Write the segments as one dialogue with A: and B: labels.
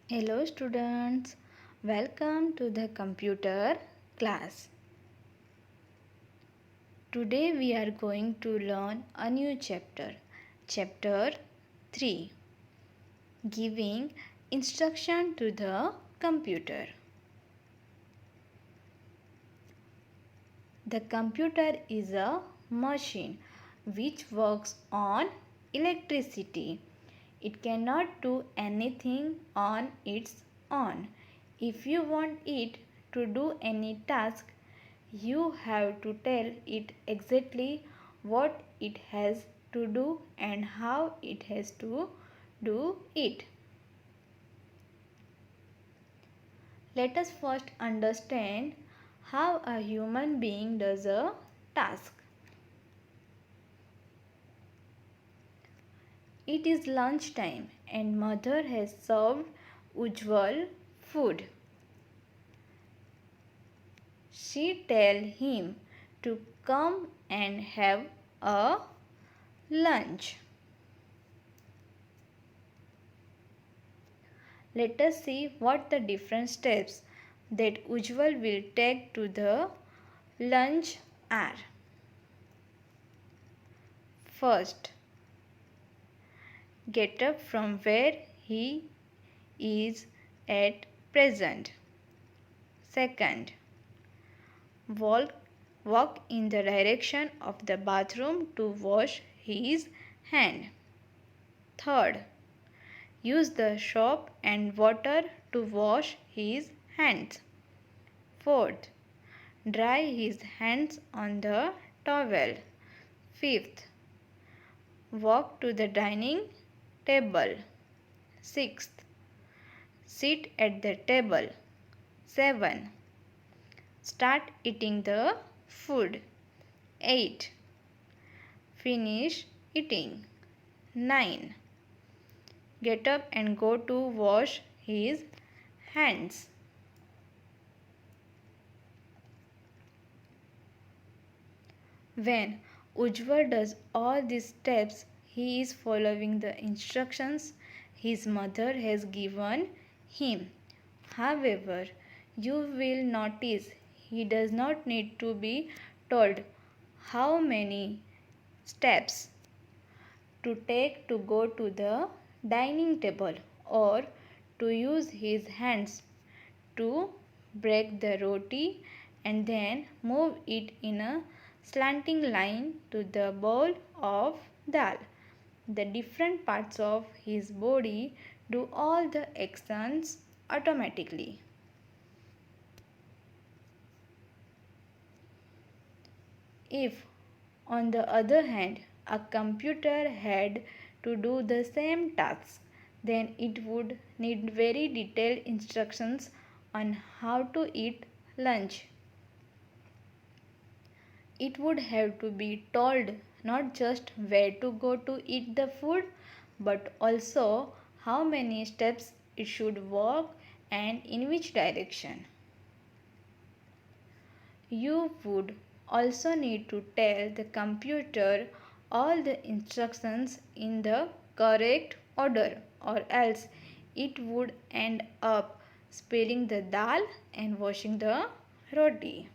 A: Hello students, welcome to the computer class. Today we are going to learn a new chapter. Chapter 3, Giving Instruction to the Computer. The computer is a machine which works on electricity. It cannot do anything on its own. If you want it to do any task, you have to tell it exactly what it has to do and how it has to do it. Let us first understand how a human being does a task. It is lunch time and mother has served Ujjwal food. She tell him to come and have a lunch. Let us see what the different steps that Ujjwal will take to the lunch are. First, get up from where he is at present. Second, walk in the direction of the bathroom to wash his hand. Third, use the soap and water to wash his hands. Fourth, dry his hands on the towel. Fifth, walk to the dining table. Sixth, sit at the table. 7. Start eating the food. 8. Finish eating. 9. Get up and go to wash his hands. When Ujjwal does all these steps, he is following the instructions his mother has given him. However, you will notice he does not need to be told how many steps to take to go to the dining table or to use his hands to break the roti and then move it in a slanting line to the bowl of dal. The different parts of his body do all the actions automatically. If, on the other hand, a computer had to do the same task, then it would need very detailed instructions on how to eat lunch. It would have to be told not just where to go to eat the food, but also how many steps it should walk and in which direction. You would also need to tell the computer all the instructions in the correct order, or else it would end up spilling the dal and washing the roti.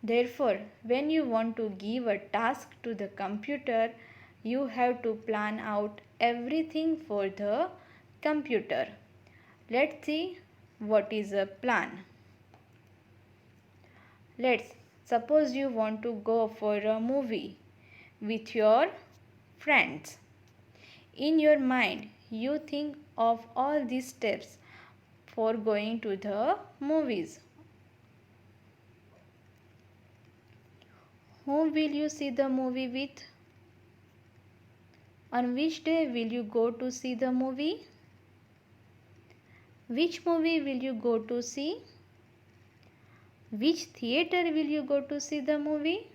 A: Therefore, when you want to give a task to the computer, you have to plan out everything for the computer. Let's see what is a plan. Let's suppose you want to go for a movie with your friends. In your mind, you think of all these steps for going to the movies. Whom will you see the movie with? On which day will you go to see the movie? Which movie will you go to see? Which theater will you go to see the movie?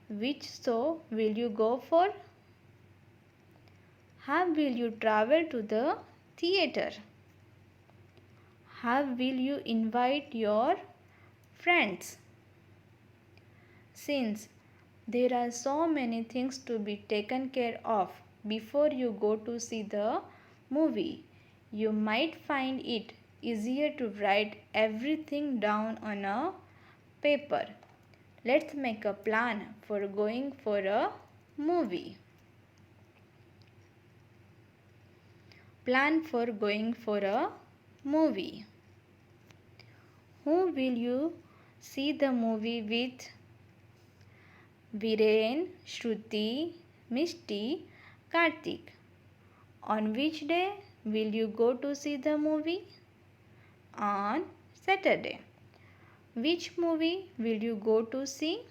A: Which show will you go for? How will you travel to the theater? How will you invite your friends? Since there are so many things to be taken care of, before you go to see the movie. You might find it easier to write everything down on a paper. Let's make a plan for going for a movie. Plan for going for a movie. Who will you see the movie with? Viren, Shruti, Mishti, Kartik. On which day will you go to see the movie? On Saturday. Which movie will you go to see?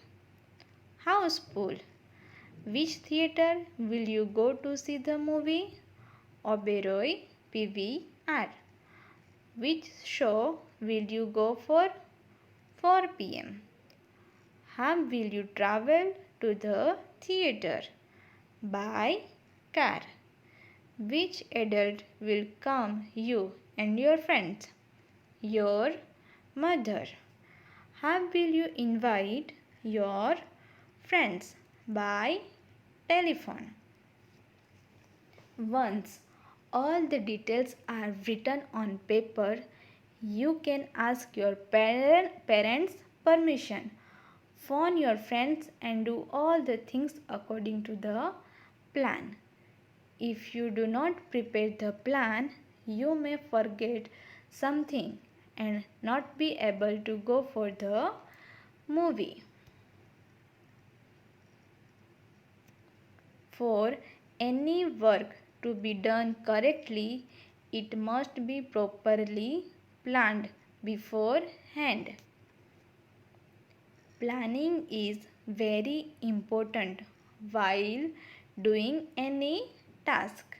A: Houseful. Which theatre will you go to see the movie? Oberoi PVR. Which show will you go for? 4 p.m. How will you travel to the theatre? By car. Which adult will come, you and your friends? Your mother. How will you invite your friends? By telephone. Once all the details are written on paper, you can ask your parents' permission, phone your friends, and do all the things according to the plan. If you do not prepare the plan, you may forget something and not be able to go for the movie. For any work to be done correctly, it must be properly planned beforehand. Planning is very important while doing any task.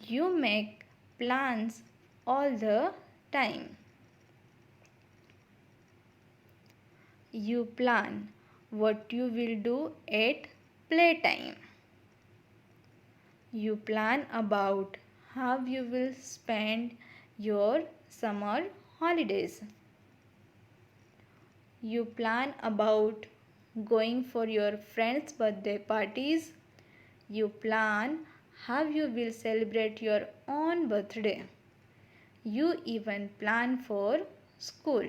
A: You make plans all the time. You plan what you will do at playtime. You plan about how you will spend your summer holidays. You plan about going for your friends' birthday parties. You plan how you will celebrate your own birthday. You even plan for school.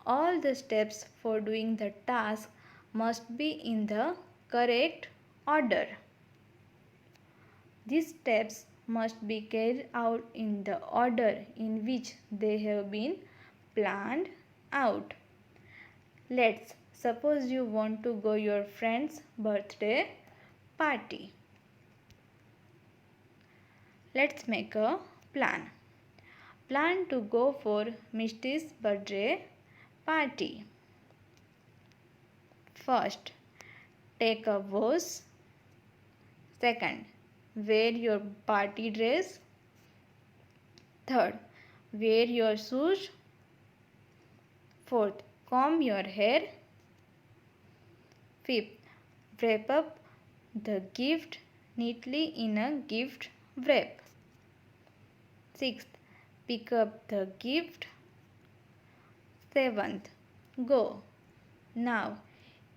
A: All the steps for doing the task must be in the correct order. These steps must be carried out in the order in which they have been planned out. Let's suppose you want to go your friend's birthday party. Let's make a plan. Plan to go for Mishti's birthday party. First, take a vows. Second, wear your party dress. Third, wear your shoes. Fourth, comb your hair. Fifth, wrap up the gift neatly in a gift wrap. Sixth, pick up the gift. Seventh, go. Now,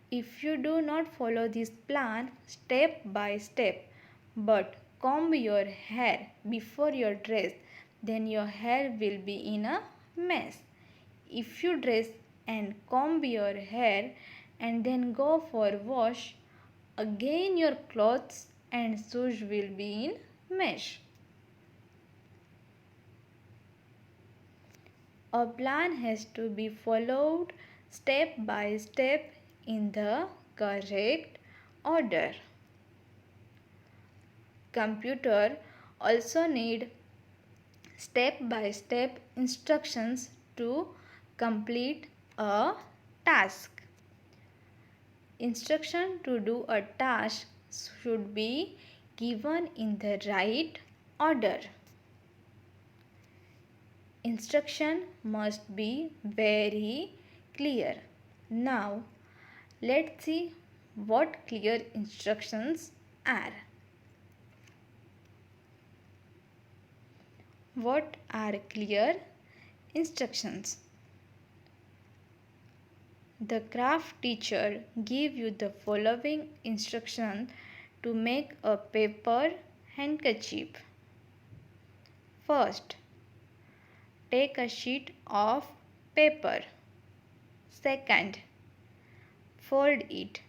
A: if you do not follow this plan step by step, but comb your hair before your dress, then your hair will be in a mess. If you dress and comb your hair and then go for wash, again your clothes and shoes will be in mess. A plan has to be followed step by step in the correct order. Computer also need step-by-step instructions to complete a task. Instruction to do a task should be given in the right order. Instruction must be very clear. Now, let's see what clear instructions are. What are clear instructions? The craft teacher give you the following instructions to make a paper handkerchief. First, take a sheet of paper. Second, fold it.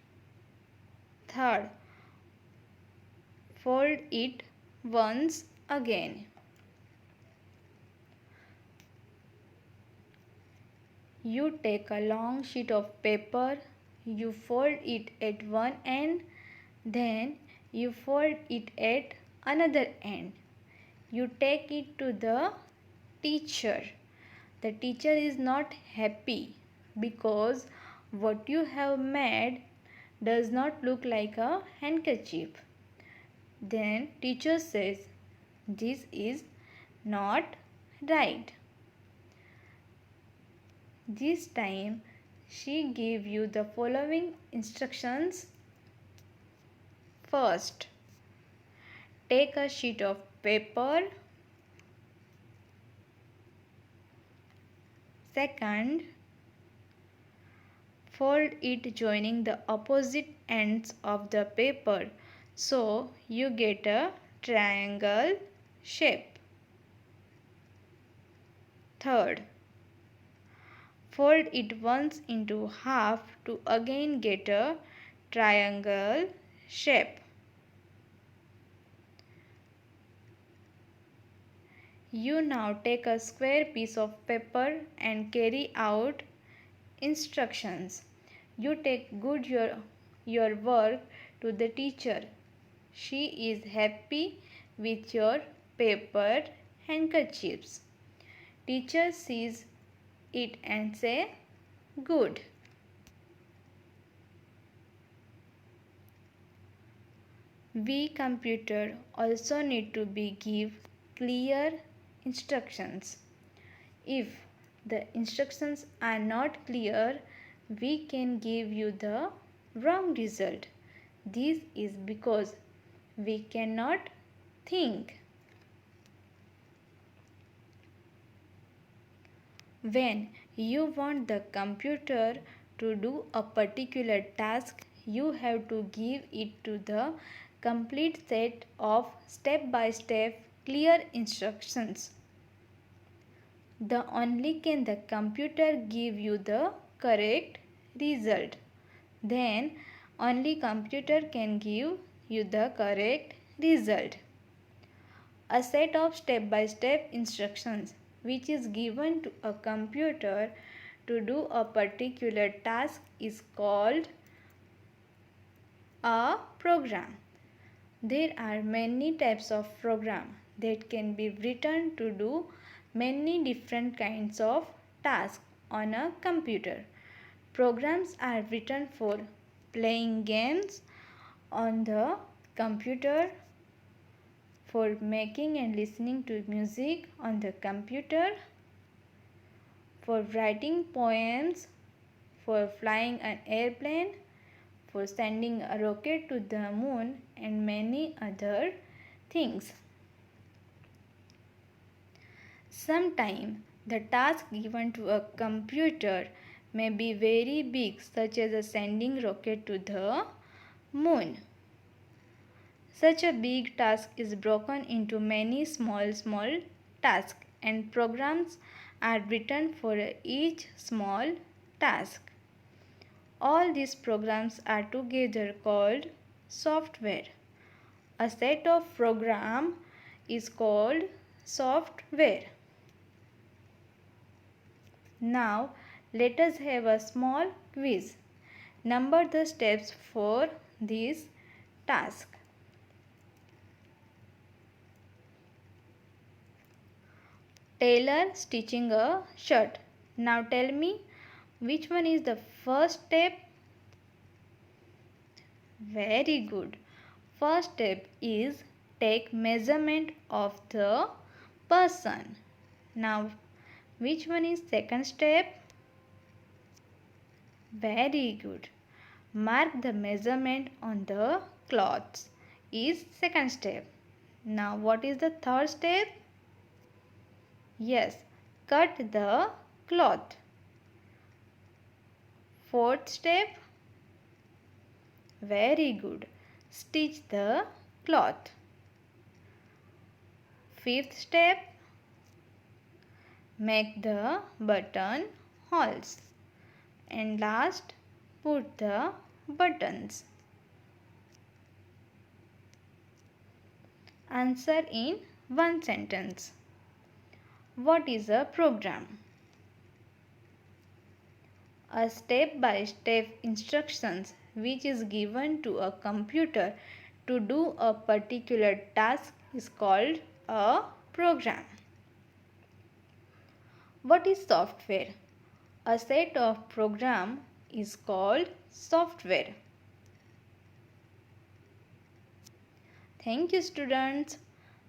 A: Third, fold it once again. You take a long sheet of paper, you fold it at one end, then you fold it at another end. You take it to the teacher. The teacher is not happy because what you have made does not look like a handkerchief. Then teacher says, this is not right. This time she gave you the following instructions. First, take a sheet of paper. Second, fold it joining the opposite ends of the paper so you get a triangle shape. Third, fold it once into half to again get a triangle shape. You now take a square piece of paper and carry out instructions. You take good your work to the teacher. She is happy with your paper handkerchiefs. Teacher sees it and say, good. We computer also need to be give clear instructions. If the instructions are not clear, we can give you the wrong result. This is because we cannot think. When you want the computer to do a particular task, you have to give it to the complete set of step-by-step clear instructions. The only can the computer give you the correct result. Then only computer can give you the correct result. A set of step-by-step instructions which is given to a computer to do a particular task is called a program. There are many types of program that can be written to do many different kinds of tasks on a computer. Programs are written for playing games on the computer, for making and listening to music on the computer, for writing poems, for flying an airplane, for sending a rocket to the moon and many other things. Sometimes the task given to a computer may be very big, such as sending rocket to the moon. Such a big task is broken into many small tasks and programs are written for each small task. All these programs are together called software. A set of program is called software. Now let us have a small quiz. Number the steps for this task. Tailor stitching a shirt. Now tell me which one is the first step? Very good. First step is take measurement of the person. Now which one is second step? Very good. Mark the measurement on the cloths is second step. Now what is the third step? Yes, cut the cloth. Fourth step. Very good. stitch the cloth. Fifth step, make the button holes. And last, put the buttons. Answer in one sentence. What is a program? A step-by-step instructions which is given to a computer to do a particular task is called a program. What is software? A set of program is called software. Thank you, students.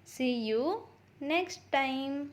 A: See you next time.